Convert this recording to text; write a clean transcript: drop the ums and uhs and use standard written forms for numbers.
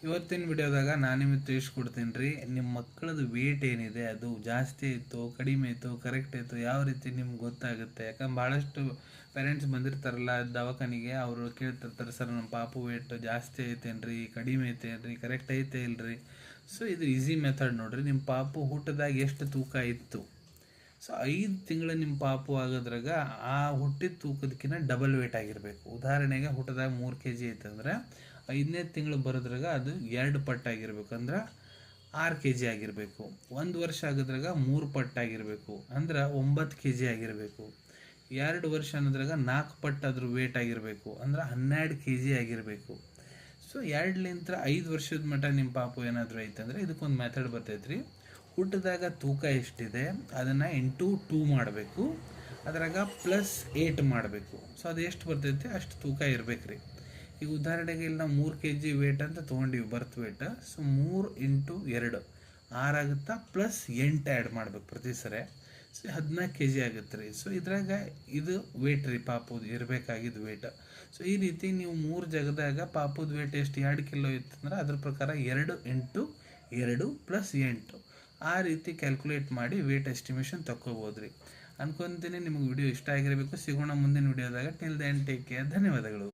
ಇವತ್ತಿನ ವಿಡಿಯೋದಾಗ ನಾನು ನಿಮಗೆ ತಿಳಿಸ್ಕೊಡ್ತೀನಿ ರೀ, ನಿಮ್ಮ ಮಕ್ಕಳದು ವೇಟ್ ಏನಿದೆ ಅದು ಜಾಸ್ತಿ ಆಯಿತು ಕಡಿಮೆ ಆಯಿತು ಕರೆಕ್ಟ್ ಆಯಿತು ಯಾವ ರೀತಿ ನಿಮ್ಗೆ ಗೊತ್ತಾಗುತ್ತೆ. ಯಾಕಂದ್ರೆ ಭಾಳಷ್ಟು ಪೇರೆಂಟ್ಸ್ ಬಂದಿರ್ತಾರಲ್ಲ ದವಾಖಾನಿಗೆ, ಅವರು ಕೇಳ್ತಿರ್ತಾರೆ, ಸರ್ ನಮ್ಮ ಪಾಪು ವೇಟ್ ಜಾಸ್ತಿ ಐತೇನ್ರಿ ಕಡಿಮೆ ಐತೇನ್ರಿ ಕರೆಕ್ಟ್ ಐತೆ ಇಲ್ರಿ. ಸೊ ಇದು ಈಸಿ ಮೆಥಡ್ ನೋಡ್ರಿ. ನಿಮ್ಮ ಪಾಪು ಹುಟ್ಟದಾಗ ಎಷ್ಟು ತೂಕ ಇತ್ತು, ಸೊ 5 ತಿಂಗಳು ನಿಮ್ಮ ಪಾಪು ಆಗೋದ್ರಾಗ ಆ ಹುಟ್ಟಿದ ತೂಕದಕ್ಕಿಂತ ಡಬಲ್ ವೇಟ್ ಆಗಿರಬೇಕು. ಉದಾಹರಣೆಗೆ ಹುಟ್ಟದಾಗ 3 kg ಐತಂದ್ರೆ 5ನೇ ತಿಂಗಳು ಬರೋದ್ರಾಗ ಅದು 2 ಪಟ್ಟಾಗಿರ್ಬೇಕು, ಅಂದ್ರೆ 6 kg ಆಗಿರಬೇಕು. 1 ವರ್ಷ ಆಗೋದ್ರಾಗ 3 ಪಟ್ಟಾಗಿರಬೇಕು, ಅಂದ್ರೆ 9 kg ಆಗಿರಬೇಕು. 2 ವರ್ಷ ಅನ್ನೋದ್ರಾಗ 4 ಪಟ್ಟು ಅದ್ರ ವೇಟ್ ಆಗಿರಬೇಕು, ಅಂದ್ರೆ 12 kg ಆಗಿರಬೇಕು. ಸೊ 2ಲಿಂದ 5 ವರ್ಷದ ಮಟ್ಟ ನಿಮ್ಮ ಪಾಪು ಏನಾದರೂ ಐತಂದ್ರೆ ಇದಕ್ಕೊಂದು ಮೆಥಡ್ ಬರ್ತೈತ್ರಿ. ಹುಟ್ಟಿದಾಗ ತೂಕ ಎಷ್ಟಿದೆ ಅದನ್ನು ಇಂಟು 2 ಮಾಡಬೇಕು, ಅದ್ರಾಗ +8 ಮಾಡಬೇಕು. ಸೊ ಅದು ಎಷ್ಟು ಬರ್ತೈತೆ ಅಷ್ಟು ತೂಕ ಇರ್ಬೇಕು ರೀ. ಈಗ ಉದಾಹರಣೆಗೆ ಇಲ್ಲಿ ನಾವು 3 kg ವೇಟ್ ಅಂತ ತೊಗೊಂಡಿವಿ, ಬರ್ತ್ ವೇಟ್. ಸೊ 3 × 2 6 ಆಗುತ್ತಾ, +8 ಆ್ಯಡ್ ಮಾಡ್ಬೇಕು ಪ್ರತಿ ಸರಿ. ಸೊ 14 kg ಆಗುತ್ತೆ ರೀ. ಸೊ ಇದ್ರಾಗ ಇದು ವೇಟ್ ರೀ ಪಾಪುದು ಇರಬೇಕಾಗಿದ್ದು ವೇಟ್. ಸೊ ಈ ರೀತಿ ನೀವು 3 ಜಾಗದಾಗ ಪಾಪುದ ವೇಟ್ ಎಷ್ಟು 2 ಕಿಲೋ ಇತ್ತಂದ್ರೆ ಅದ್ರ ಪ್ರಕಾರ 2 × 2 +8 ಆ ರೀತಿ ಕ್ಯಾಲ್ಕುಲೇಟ್ ಮಾಡಿ ವೇಟ್ ಎಸ್ಟಿಮೇಷನ್ ತಗೋಬೋದು ರೀ. ಅನ್ಕೊತೀನಿ ನಿಮಗೆ ವಿಡಿಯೋ ಇಷ್ಟ ಆಗಿರಬೇಕು. ಸಿಗೋಣ ಮುಂದಿನ ವಿಡಿಯೋದಾಗ. Till then take care. ಧನ್ಯವಾದಗಳು.